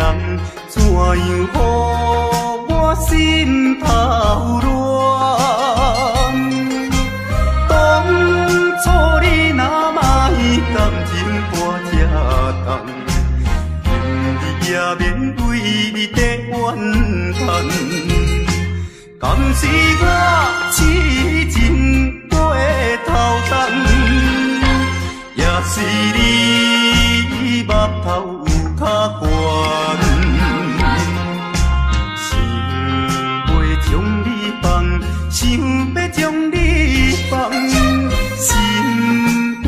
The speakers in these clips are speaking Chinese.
人，怎样予我心头乱？当初你若卖感情半只重，今日也免为你在怨叹。敢是我痴情过头重，也是你目头有较悬，想要将你放，想要将你放，心肝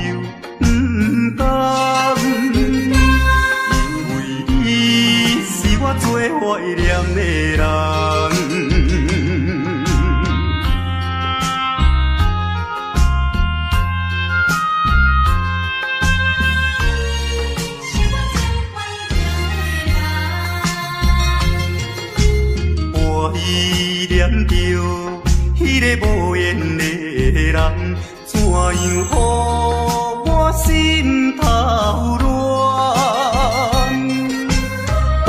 又不甘，因为你是我最怀念的人。依念着迄个无缘的人，怎样予我心头乱？当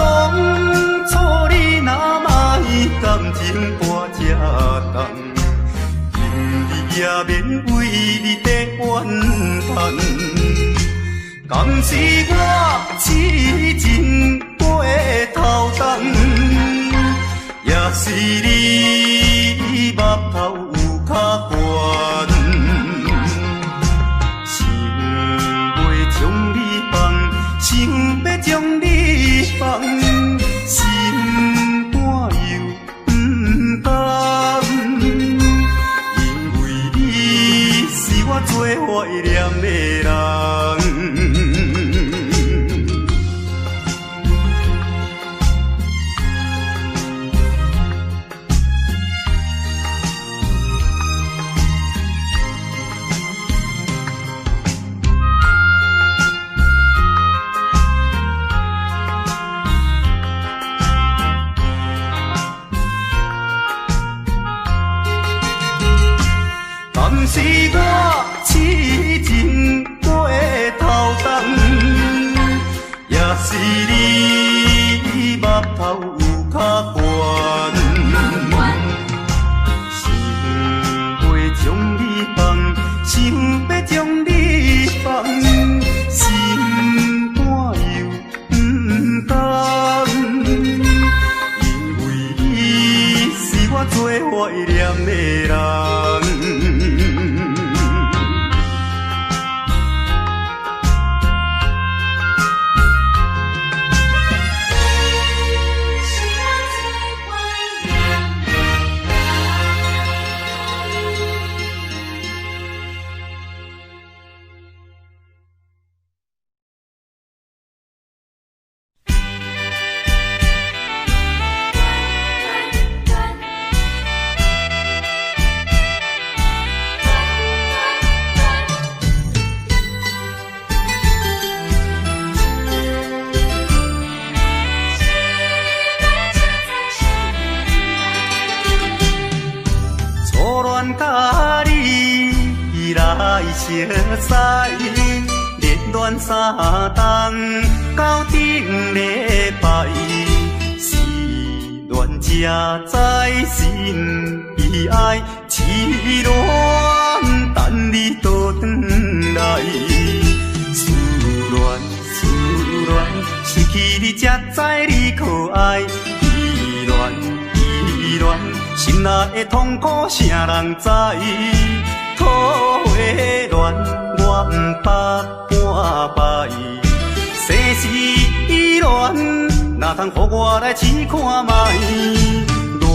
初你若卖感情半只重，今日也免为你在怨叹。敢是我痴情过头重？也是你目头有较悬，想要将你放，想要将你放，心肝又不甘，因为你是我最怀念的人。敢是我痴情过头重，也是你目头有较悬，想要将你放，想要将你放，心肝又不甘，因为你是我最怀念的人。甲你来熟悉，热恋三冬到顶礼拜，是恋才知心悲哀，痴恋等你倒转来，思恋失去你才知你可爱，依恋。心内的痛苦，啥人知？土的恋，我不捌半摆。世事恋，哪通予我来试看卖？恋，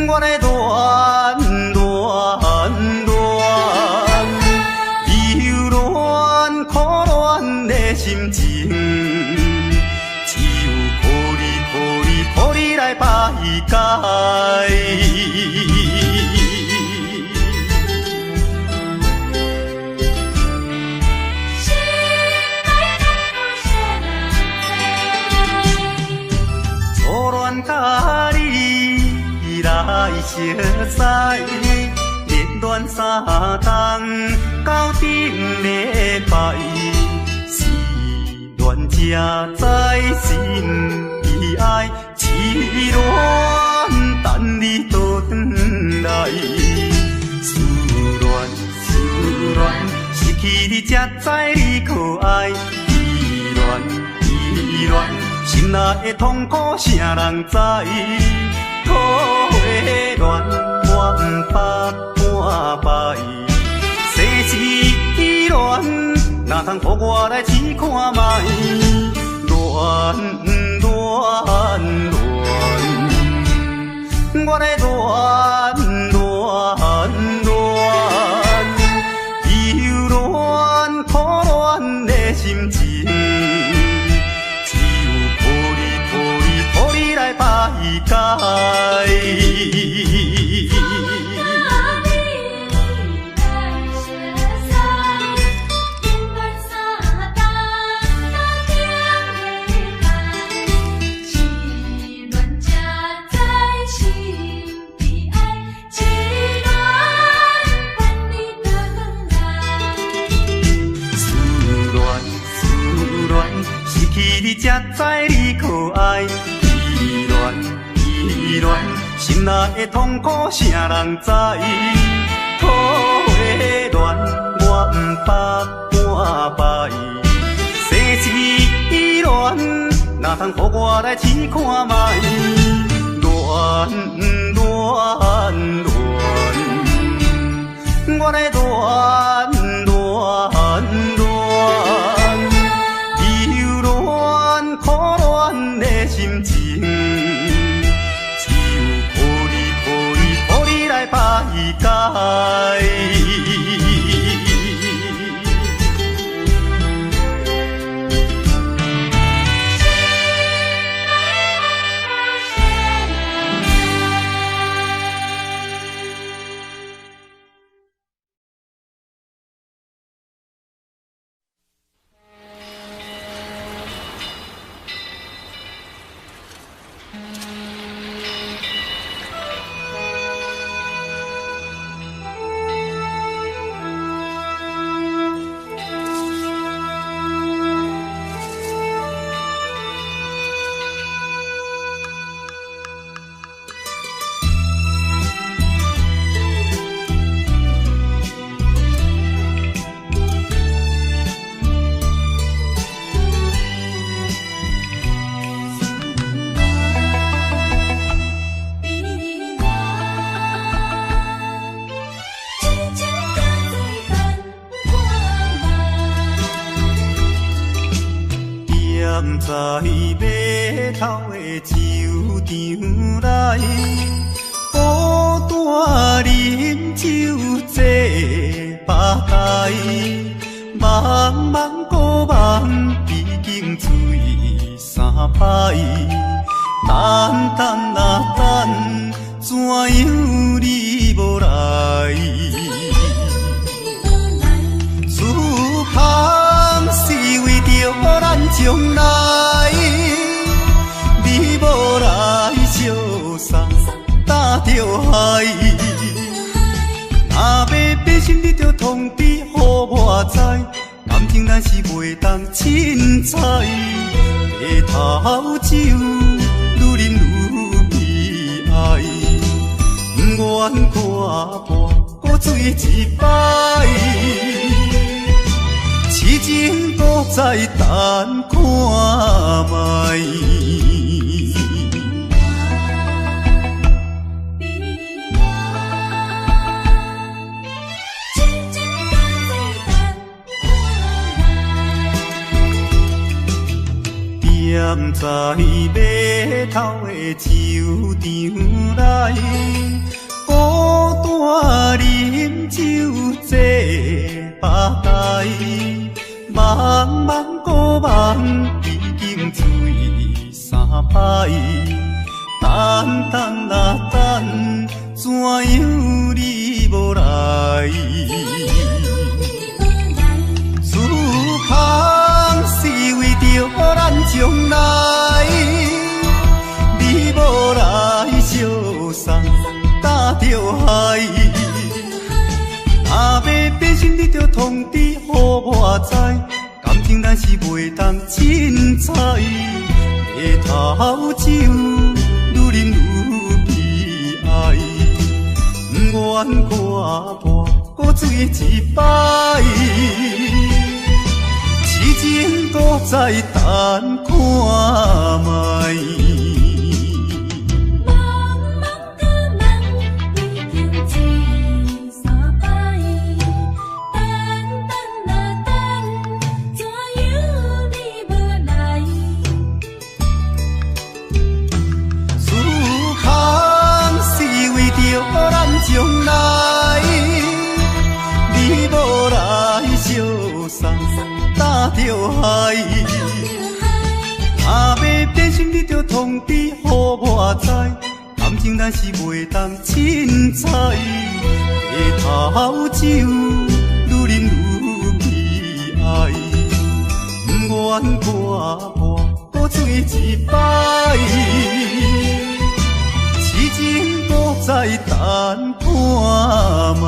我来恋，忧恋苦恋的心情。予你来排解，初恋甲你来熟悉，热恋三冬到顶礼拜。才知心悲哀，痴恋等你倒转来。思恋，失去你才知你可爱。依恋，心内的痛苦谁人知？土花恋，我不捌半摆。世事恋，哪通予我来试看卖？恋，我来恋，忧恋、苦恋的心情，只有抱你来排解。你才知你可爱，依恋，心内的痛苦谁人知？土花恋，我不捌半摆。世事恋，哪通予我来试看卖？恋，我来恋。心情，只有抱你来排解。在码头的酒场内，孤单饮酒坐吧台，茫茫孤梦已经醉三摆，等啊等，怎样你无来？此项是为着咱将来，你无来相送，担着害。若要变心，你着通知予我知，感情咱是袂当凊彩。回头酒愈啉愈悲哀，不愿看破搁醉一摆。痴情搁再等看卖，踮在码头的酒场内，孤单饮酒坐吧台。茫茫孤梦已经醉三摆，等啊等，怎样你无来？此项是为着咱将来，你无来相送，担着害。若要变心，你着通知予我知，感情咱是袂当凊彩，下头酒愈啉愈悲哀，不愿看破搁醉一摆，痴情都在等看卖。将来，你无来相送，担着害。若要变心，你着通知予我知。感情咱是袂当凊彩，下头酒愈啉愈悲哀，不愿看破搁醉一摆。痴情都在等看卖。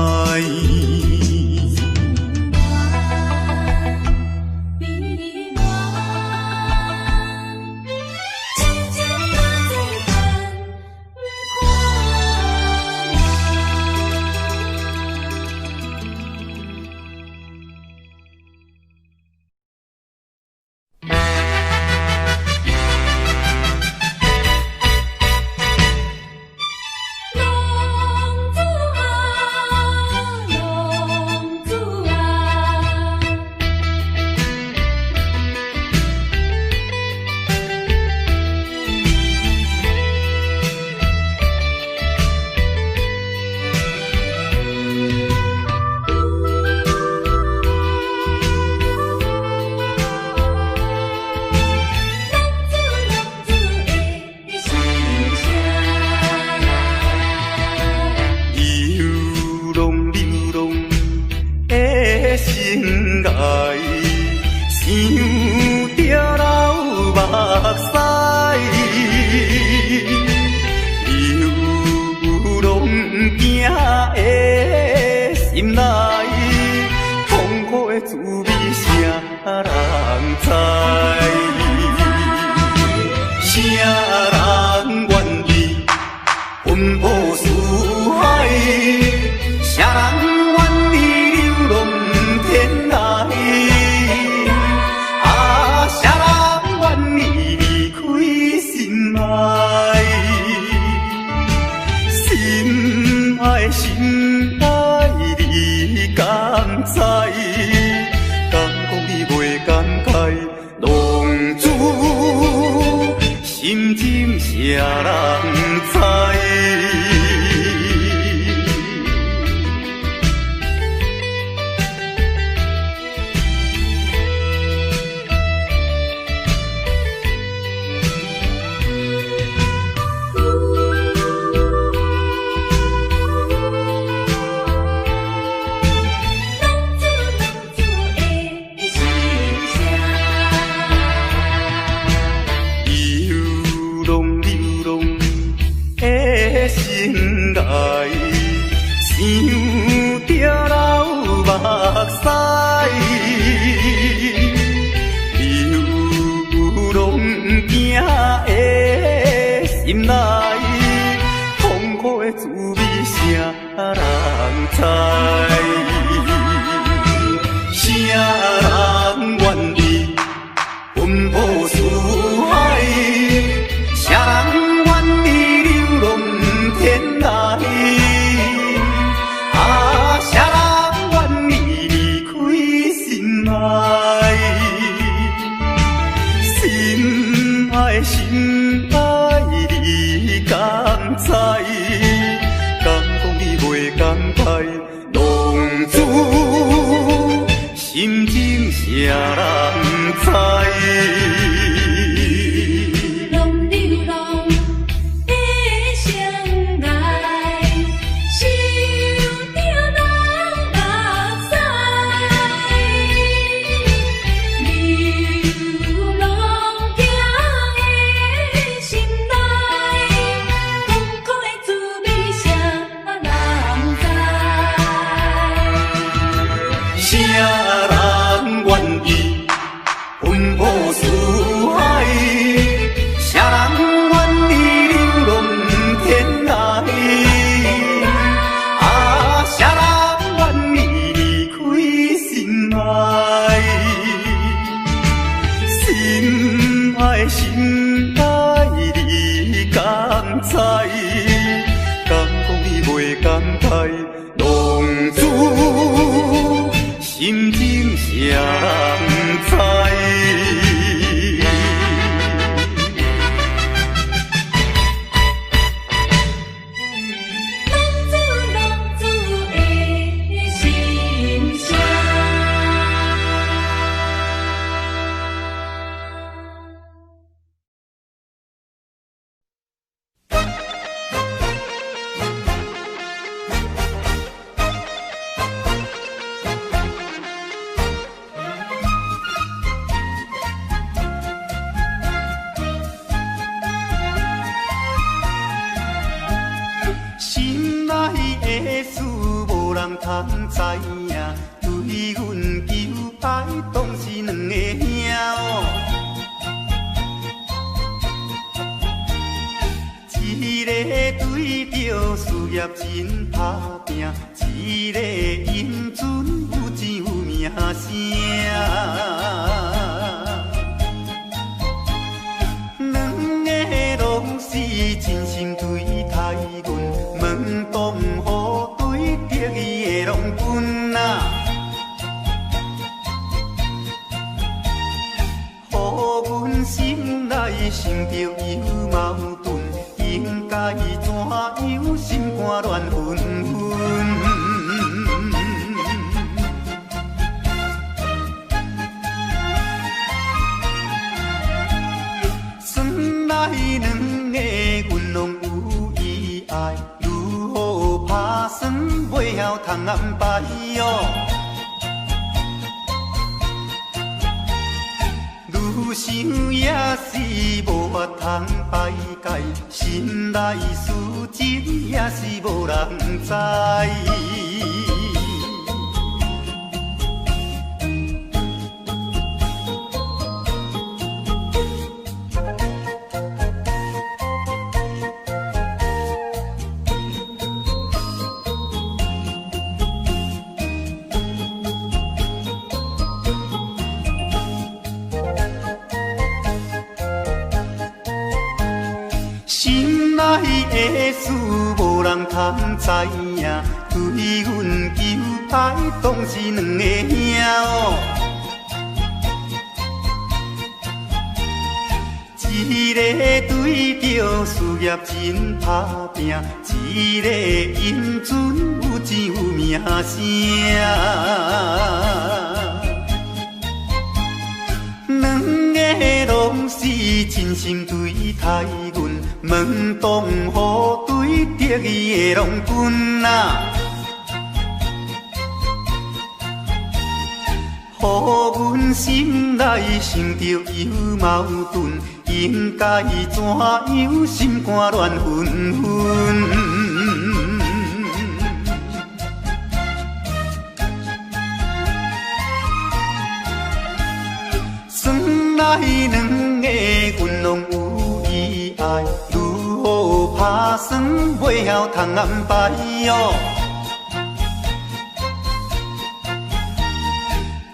通知影，对阮求爱当是两个兄哦。一个对着事业真打拼，一个英俊有钱有名声。两个拢是真心对待阮，门当户对得意的拢分啊。予阮心内生着有矛盾，应该怎样心肝乱纷纷？算来两个阮拢有意爱，如何打算袂晓通安排哟？愈想也是无法通排解，心内事情也是无人知。心内的事无人通知影，对阮求爱当是两个兄哦。一个对着事业真打拼，一个英俊有钱有名声。两个拢是真心对待阮，门当户对得意的拢分啊。予阮心内生着有矛盾，应该怎样心肝乱纷纷？算来两个阮拢有意爱，如何打算袂晓通安排哟？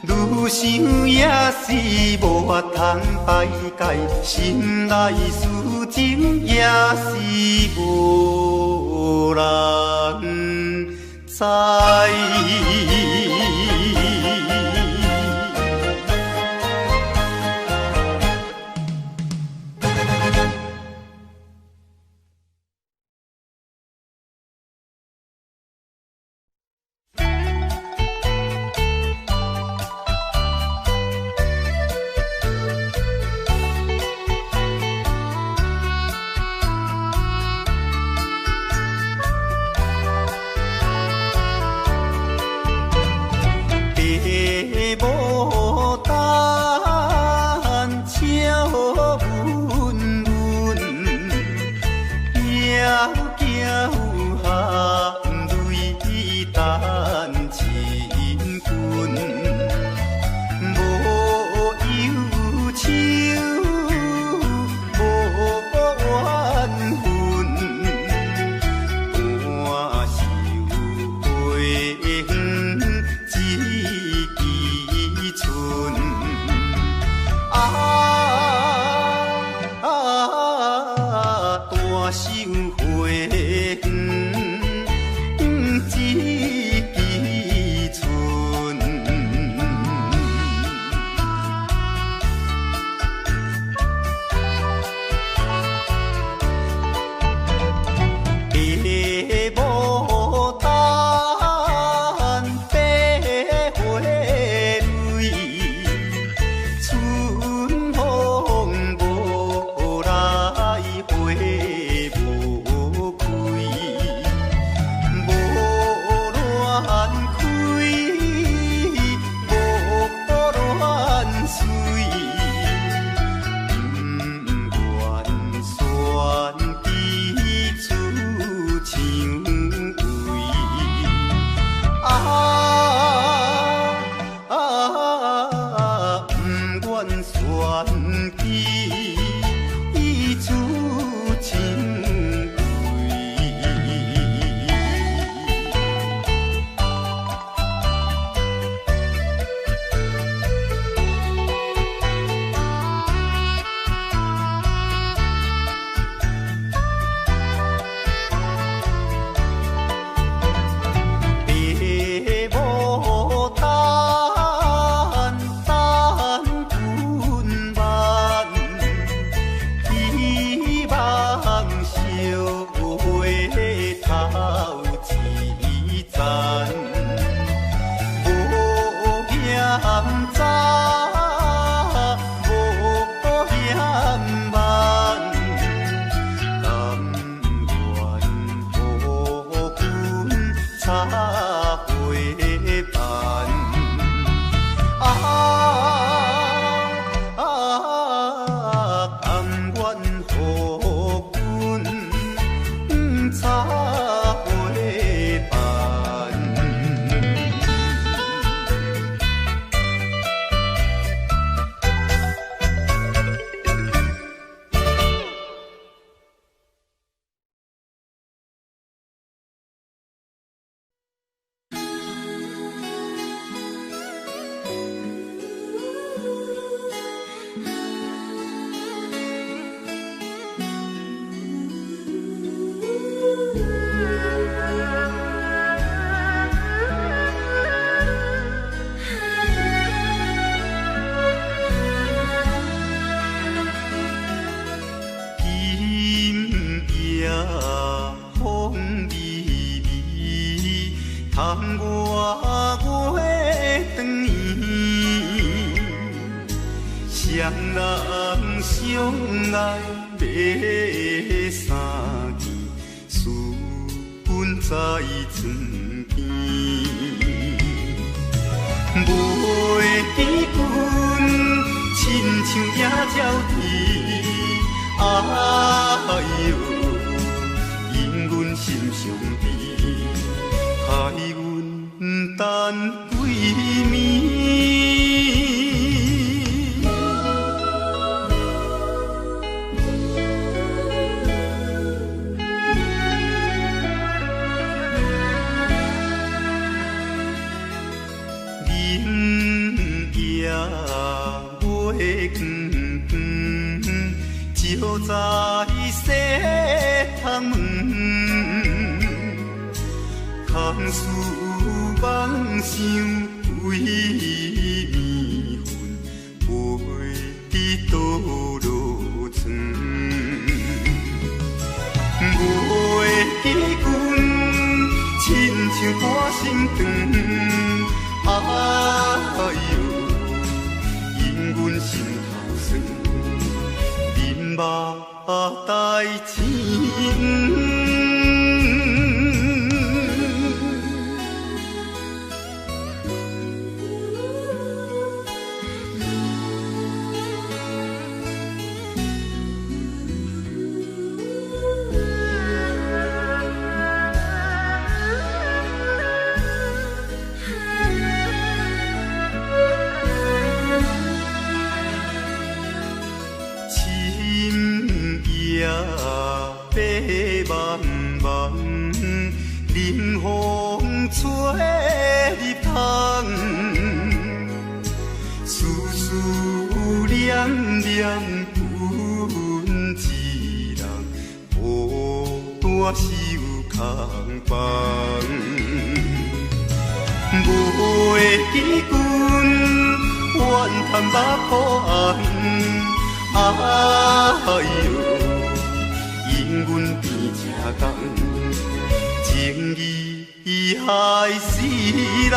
愈想也是无法通排解，心内事情也是无人知。双人相爱要三更，思阮在床边，袂记阮亲像野鸟啼，哎哟，因阮心伤悲，害阮等几暝。就在西窗门，空思梦想为暝昏，袂知倒落床。袂记阮亲像大心肠，哎哟，因阮心头酸。目代情，白茫茫，冷风吹入窗，丝丝凉凉阮一人，孤单守空房。袂记阮怨叹目苦红，哎哟。因阮变这工，情义害死人。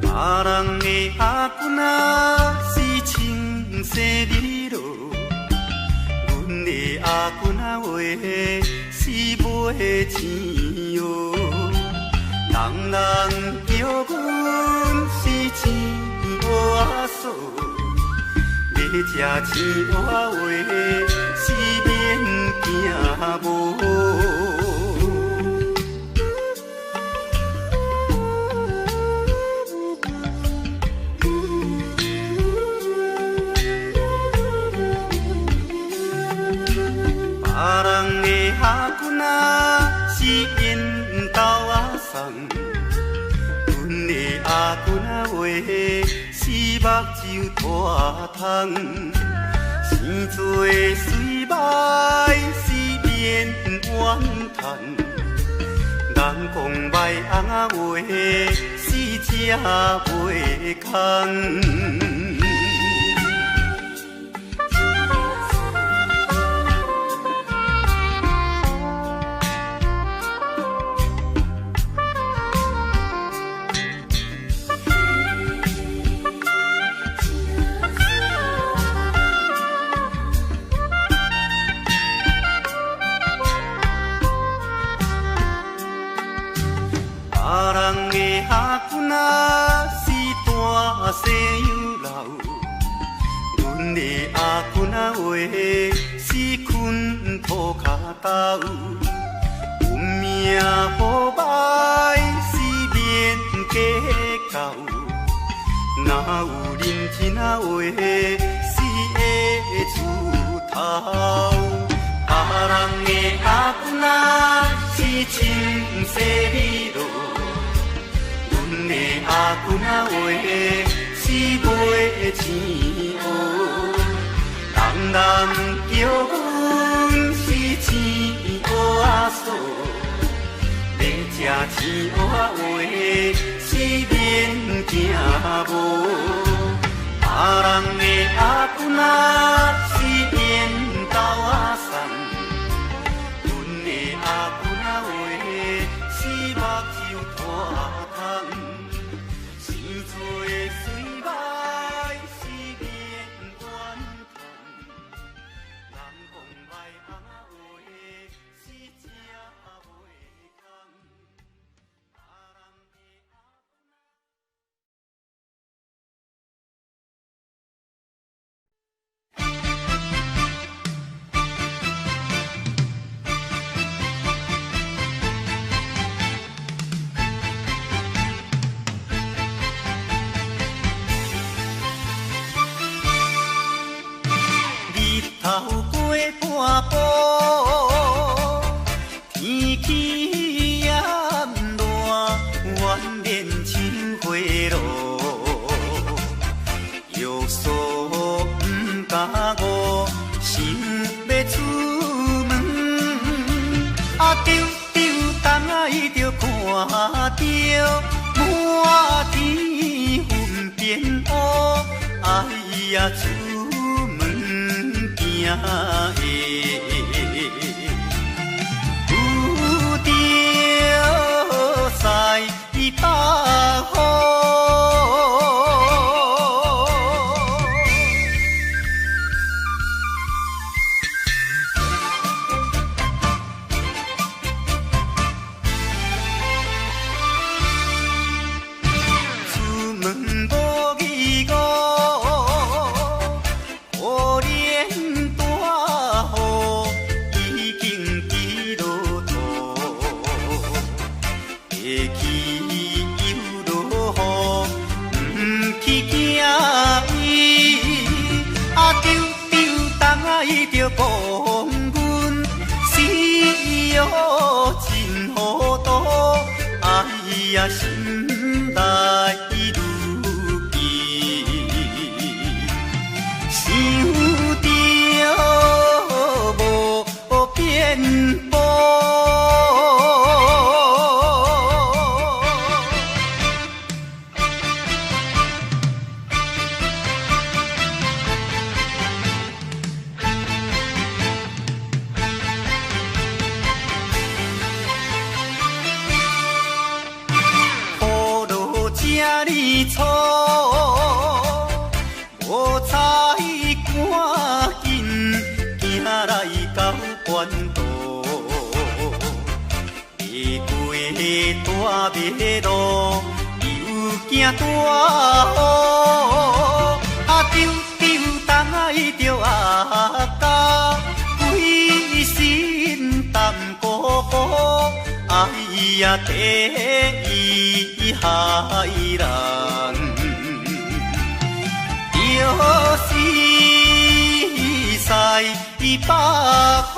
别人的阿姑仔是穿西里路，阮的阿姑仔话是买钱哟。人人叫阮是钱娃嫂，要吃钱娃话是免惊无。别人的阿姑仔是因兜阿送，阮的阿姑仔话是目睭大窗，生做水歹是免怨叹，人讲歹翁仔话是吃袂空。别人的阿姑仔是大西洋人，阮的阿君啊话，是困土脚豆，有命好歹是免计较，哪有认真啊话是会出头。别人的阿君啊是青色美路，阮的阿君啊话。是卖钱乌，人人叫阮是钱乌仔嫂，要食钱乌仔话是免惊无。别人的阿君仔是缘投仔送，阮的阿君仔话是目睭拖空，生做水。头过半步，天气炎热，怨念像花落，约束不敢误，想要出门，丢东爱着看着满天云变乌，哎呀！有着西北风，出门无义务。着讲阮死哦真糊涂，哎呀心内如记，想着无变步。错，无彩赶紧行来到关渡，爬过大马路，又惊大雨，丢东爱着阿家，规身淡薄薄，哎呀地伊害人。着是西北风。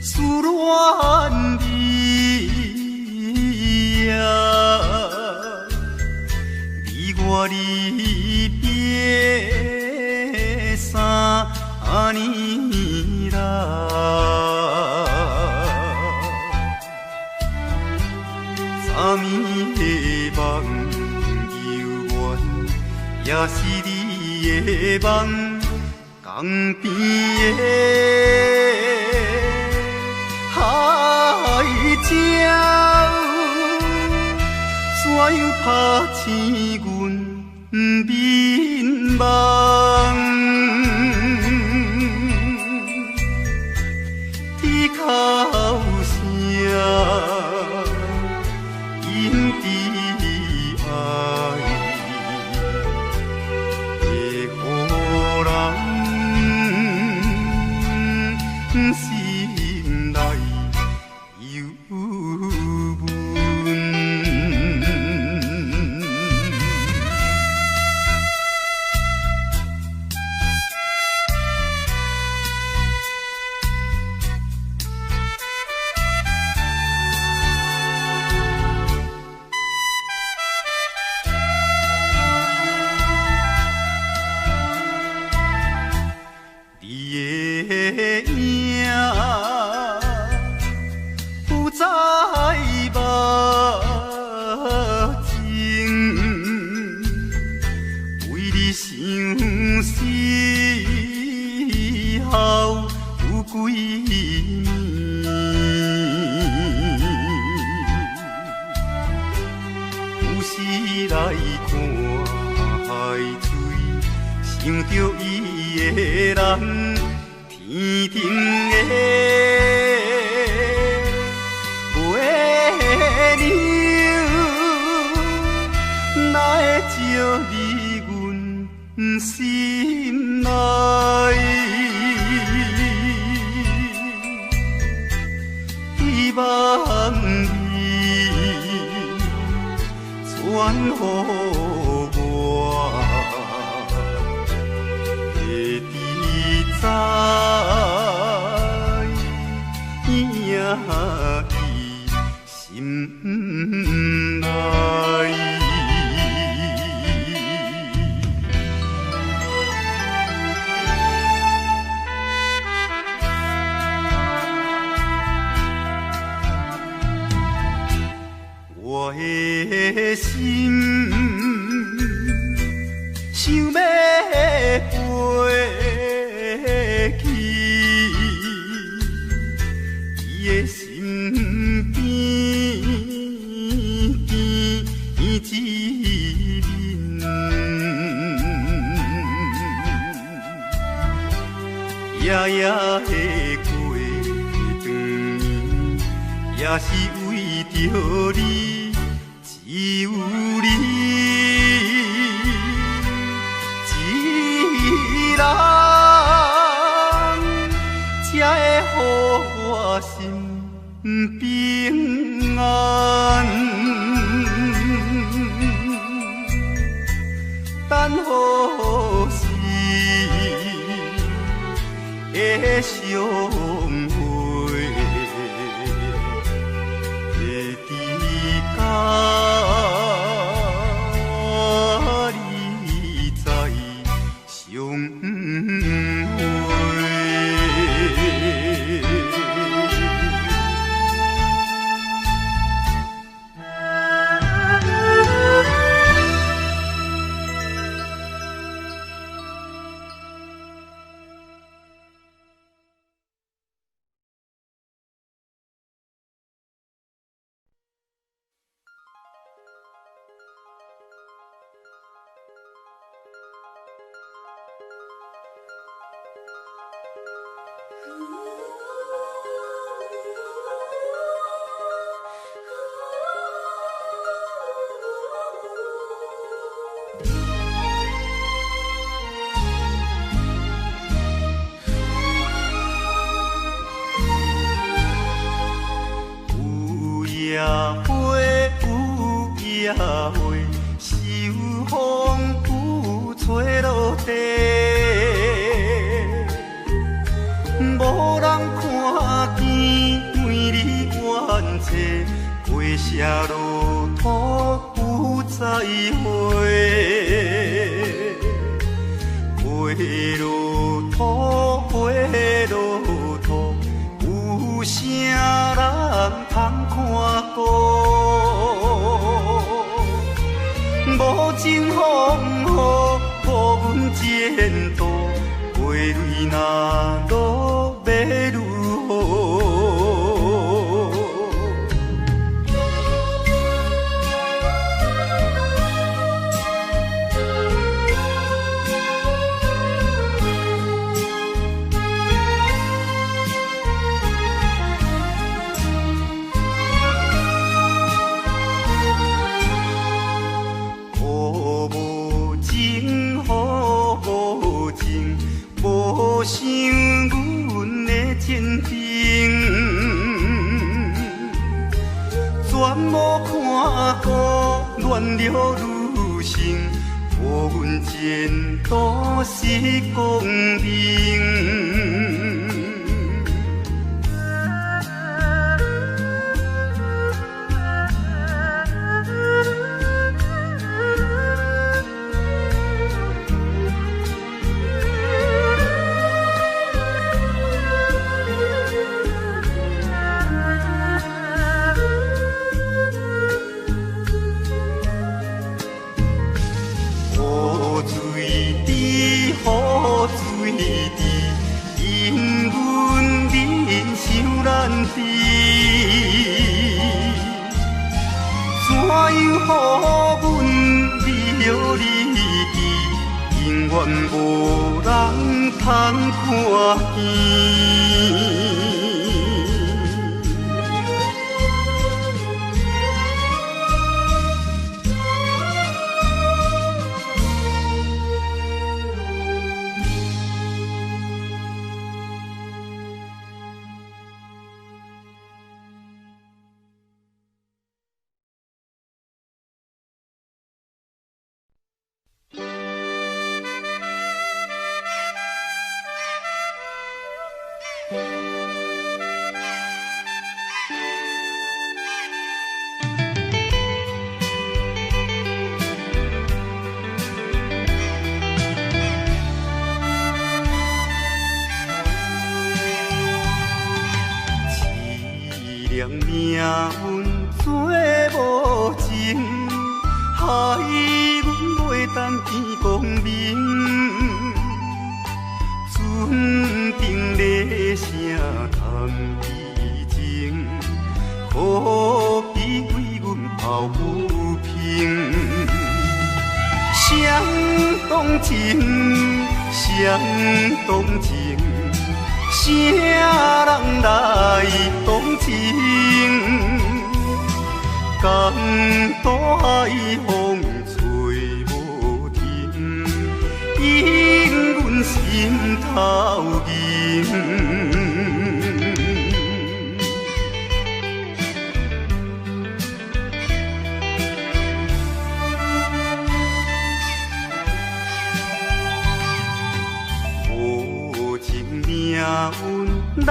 思恋你，离别3年来，昨暝的梦犹原，也是你的梦，江边的海鸟。怎样拍醒阮眠梦？低哭声引起爱，会予人心内忧闷。想着伊的人，天顶的月亮，哪会照入阮心内？希望你传予我。在伊心内。我的心想要飞去伊的身边，见一面。夜夜的过长年，也是为着你，只有你。人才会予我心平安，等何时会相会？会知甲你在相会。野花秋风吹落地，无人看见美丽原册，花谢落土有再会。落土，花落土，有啥人通看顾？无情风雨，无阮前途，花蕊若落要如何？无想阮的前程，全无看顾，恋了女性，无阮前途是光明。雨水滴，因阮人想难治。怎样予阮离了你去，永远无人通看见。命运做无情，害阮袂当见光明。船顶咧声谈悲情，可比为阮抱不平。相同情，相同情。啥人来同情？江大海风吹无停，引阮心头凝。命运来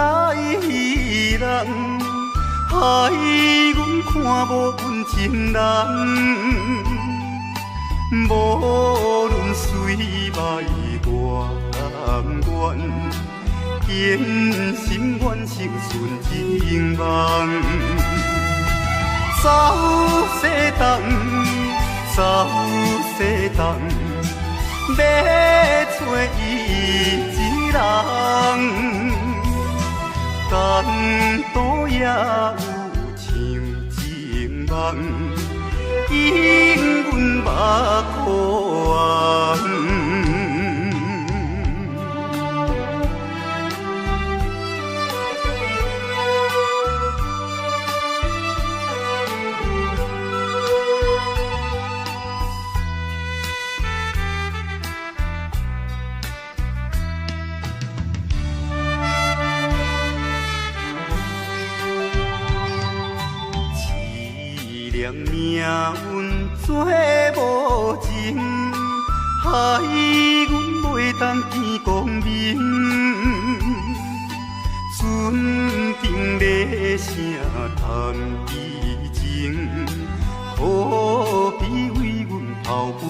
戏人，害阮看无阮情人。无论水歹我甘愿，坚心愿成顺情梦。走西东，走西东，要找伊。人，但都也有像情梦，引阮目眶红。命运做无情，害阮袂当见光明。船顶咧声谈悲情，可比为阮抱不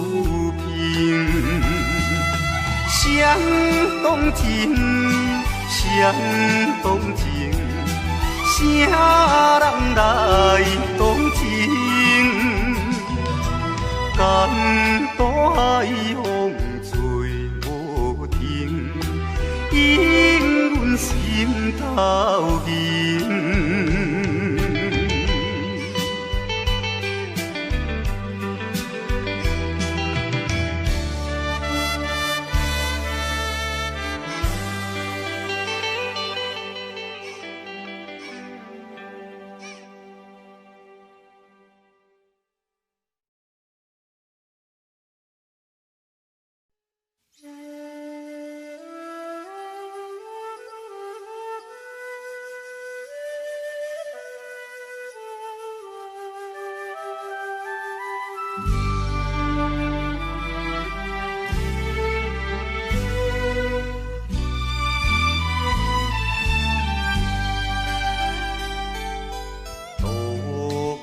平。相动情，谁动情？啥人来动情？江大海风吹无停，引阮心头凝。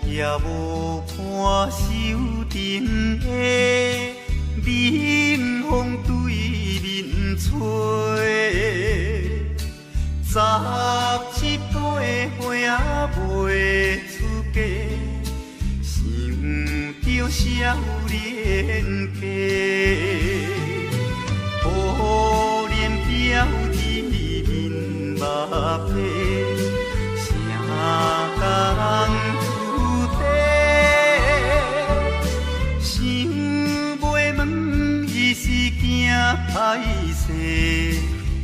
也无看手顶的冷风对面吹，17岁花袂出嫁，想着少年家，可怜表弟面目皮，啥人？歹势，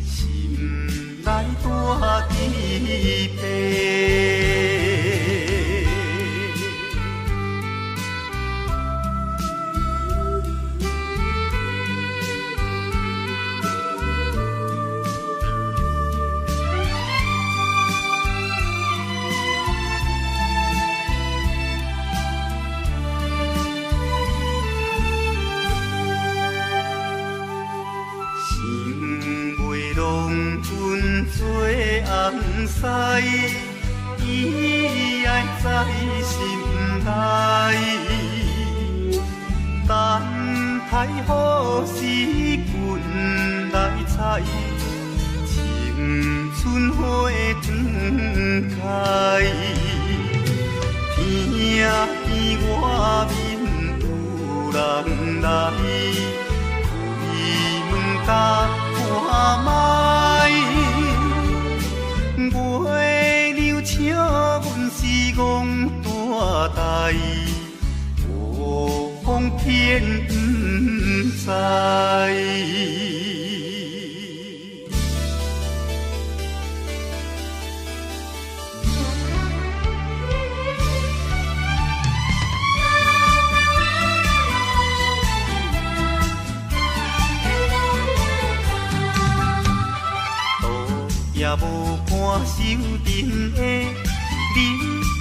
心内大疑白。做红丝，伊爱在心内，等待好时运来采，青春花长开。听见外面有人来，开门甲看卖。月娘笑阮是戆大代，无风偏不知。也无看手顶的冷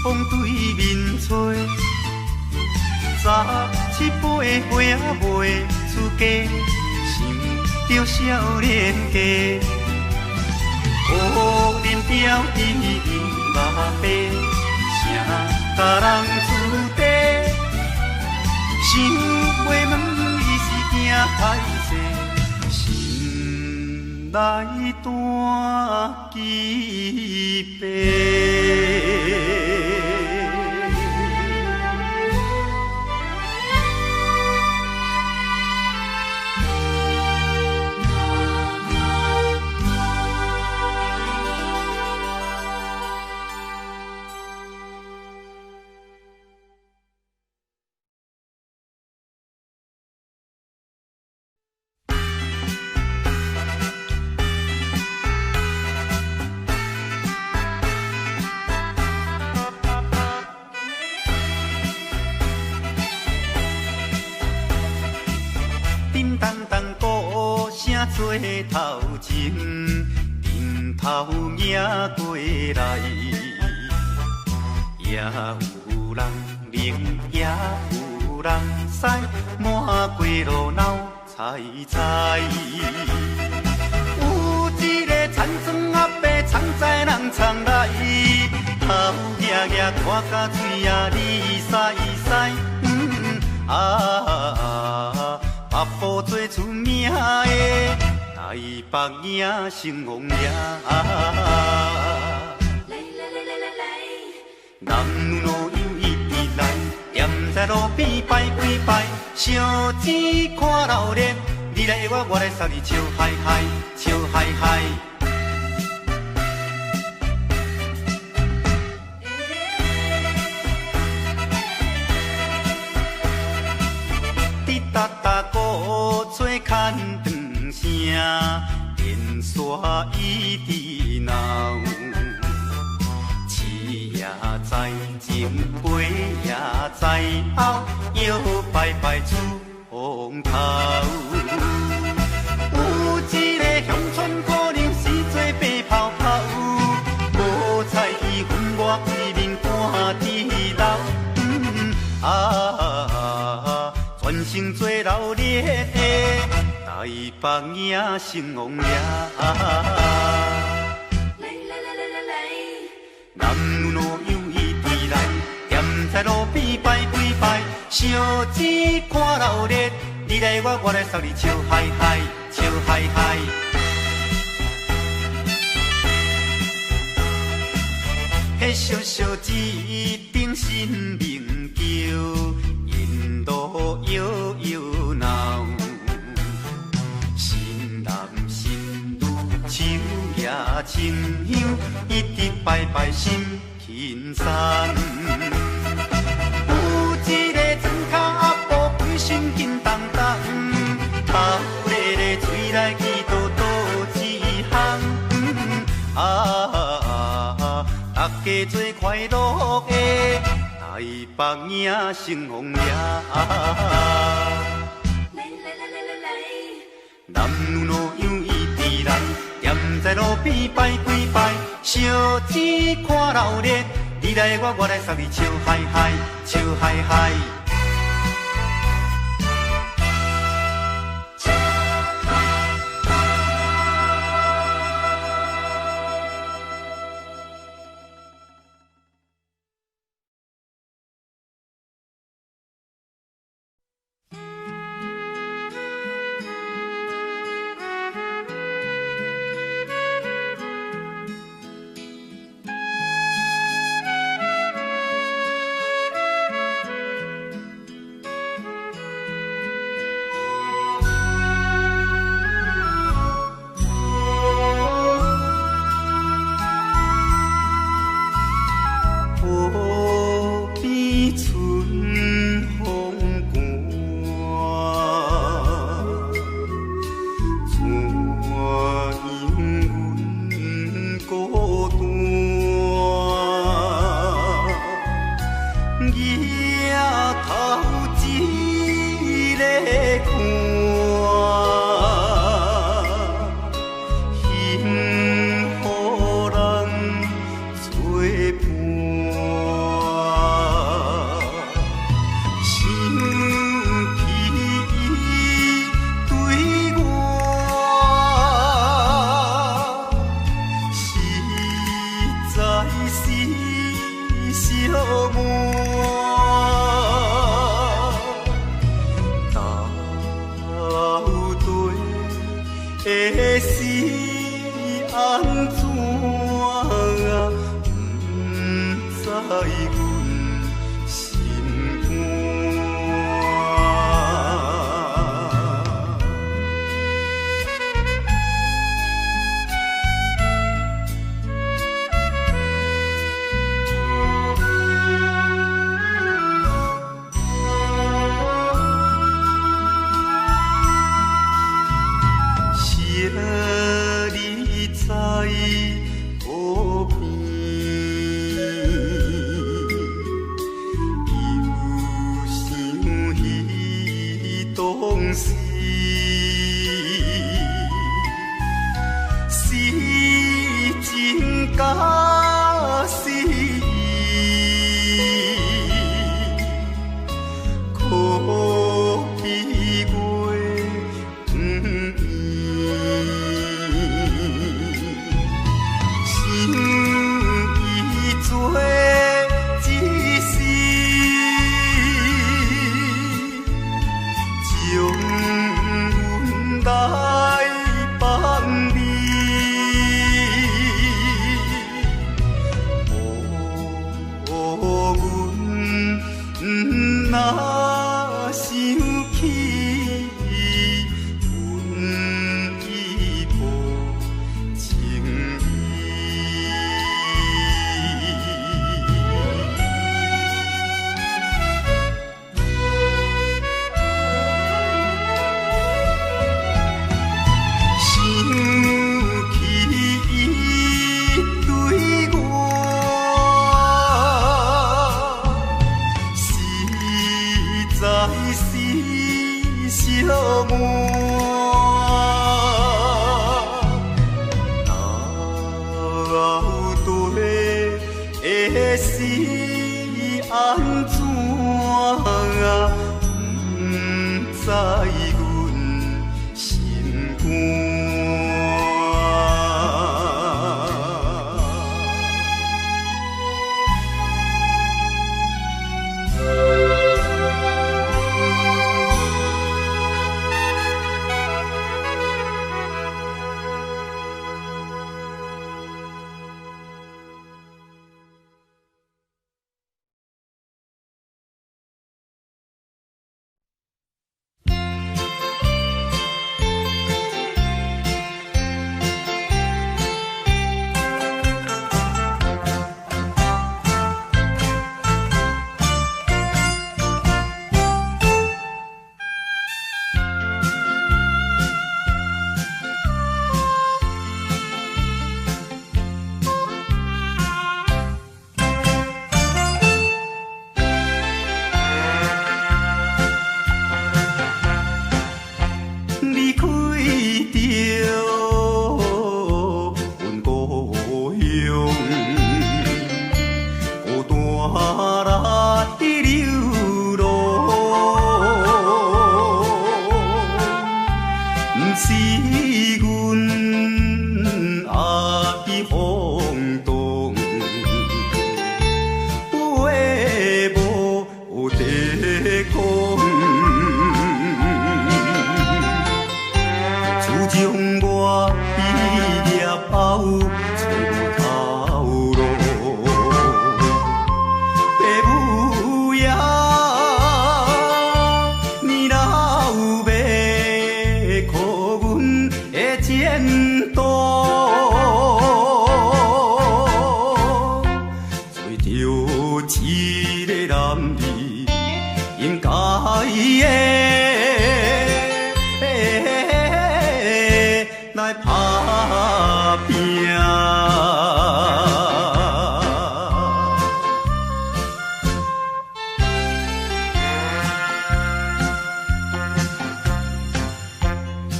风对面吹，17岁花袂出嫁，想着少年家，可怜表弟面目白，啥甲人出地，想袂问伊是惊歹势，心内大疑白。叮当当鼓声做头前，阵头迎过来，也有人领，也有人驶，满过路闹采采。有一个田庄阿伯藏在人藏来，头额额看甲嘴啊哩塞塞，啊。八步做出名的，北影成王爷。男女老幼一直来，踮在路边摆几摆，烧钱看热闹，你来我来送你笑嗨嗨，笑嗨嗨。滴答答鼓吹牵长声，电线一直闹。也在前，背也在后，摇摆摆出风头。有一个乡村可能是做白泡泡，无彩气氛我规面看地老。全城做热烈的台北影成王爷。男女老幼一直来，踮在路边摆几摆，烧钱看热闹，你来我来送你笑嗨嗨，笑嗨嗨。迄小小一柄新名桥，引路摇摇闹，新男新女手也牵香，一直摆摆心轻松。有一个庄脚阿婆规身紧动动，头咧咧嘴来去倒倒一项。大家做快乐的台北影成王爷。男女老幼一直来，踮在路边摆几摆，烧钱看热闹，你来我来送你笑嗨嗨，笑嗨嗨。安怎啊？不知阮心肝。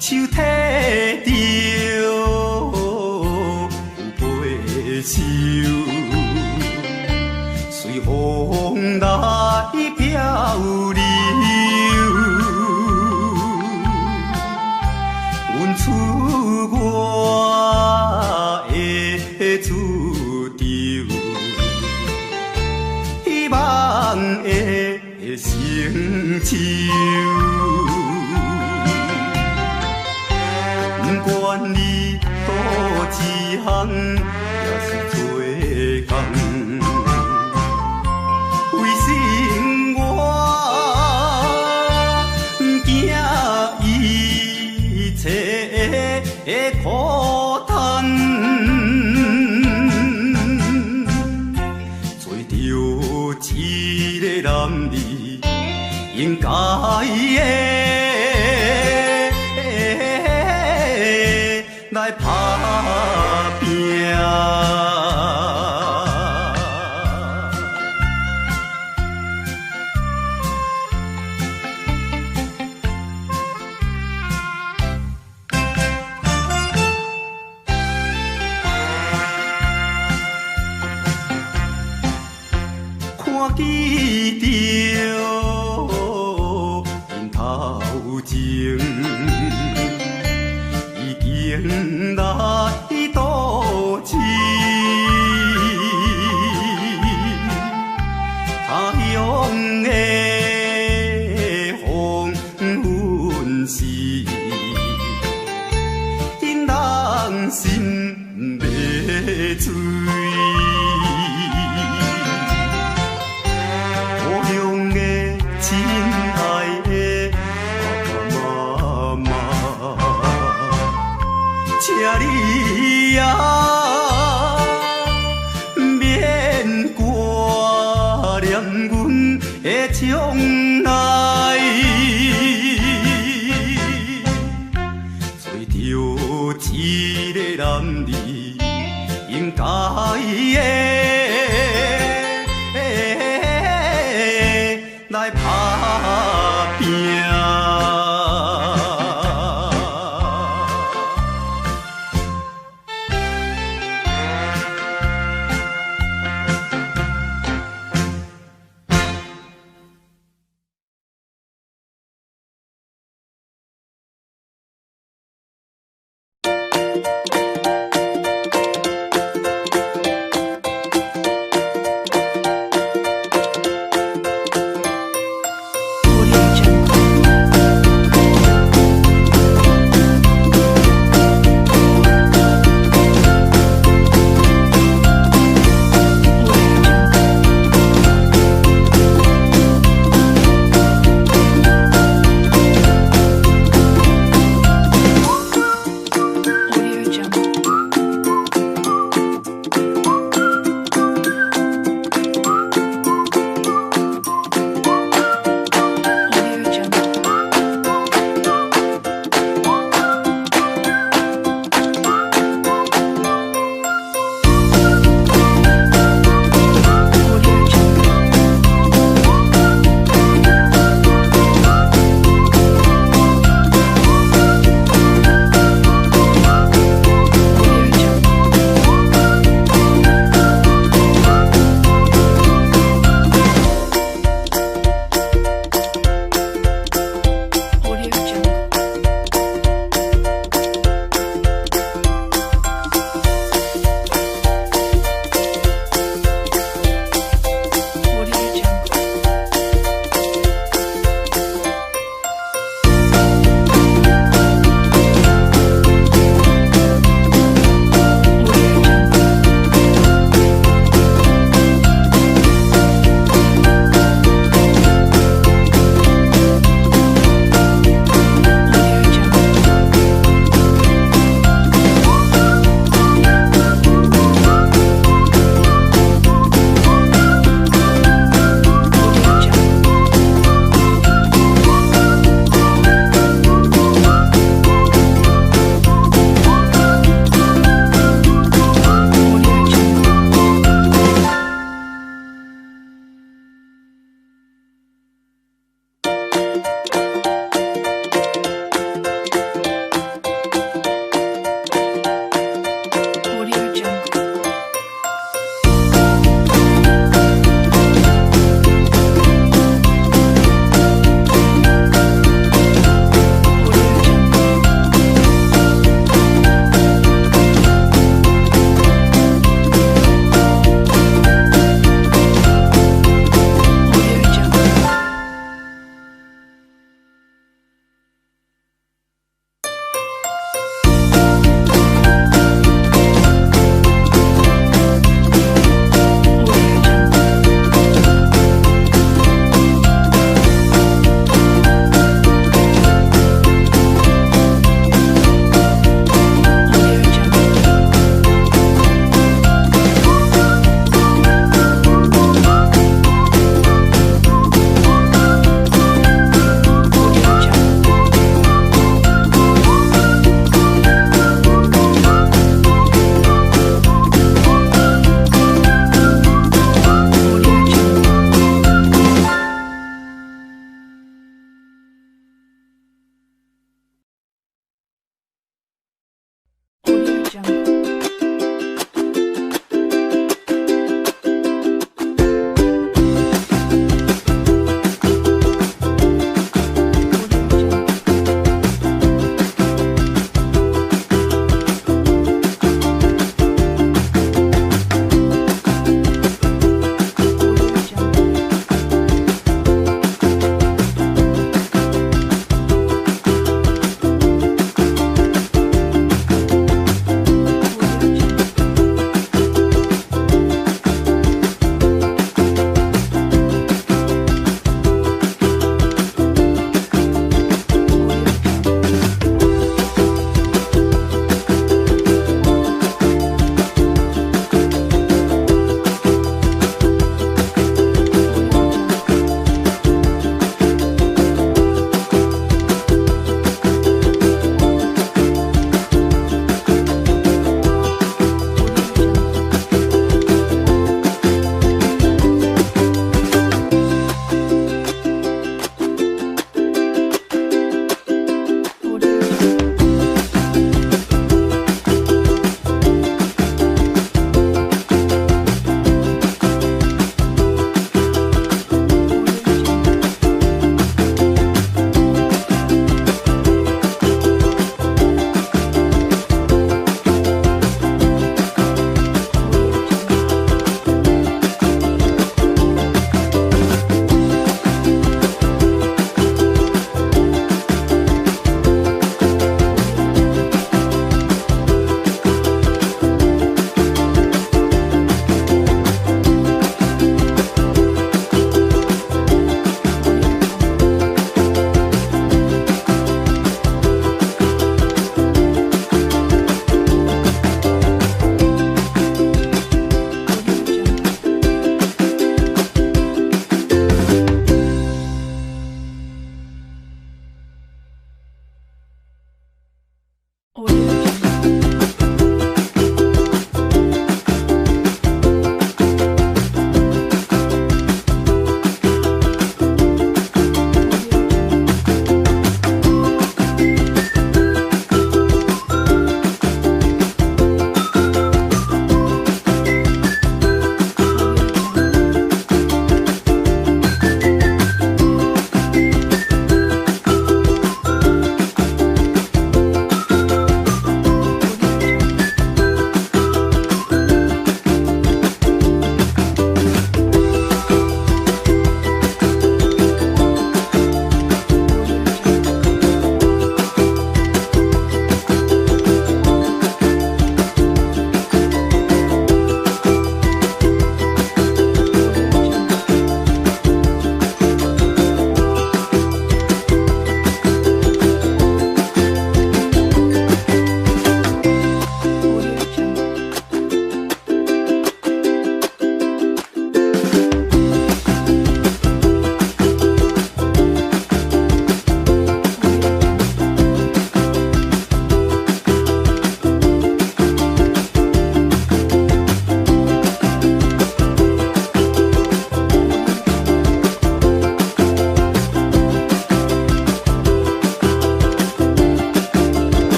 手提着有背手，随风来漂流。阮出我的厝场，希望会成就。不管你倒一项，也是做工。为生我惊一切的苦叹，做着一个男儿应该的。来打拼，看见着因头前。迎来多情，他乡的黄昏时，因人心迷醉。故乡的亲爱的爸爸妈妈。请你啊，免挂念阮的情。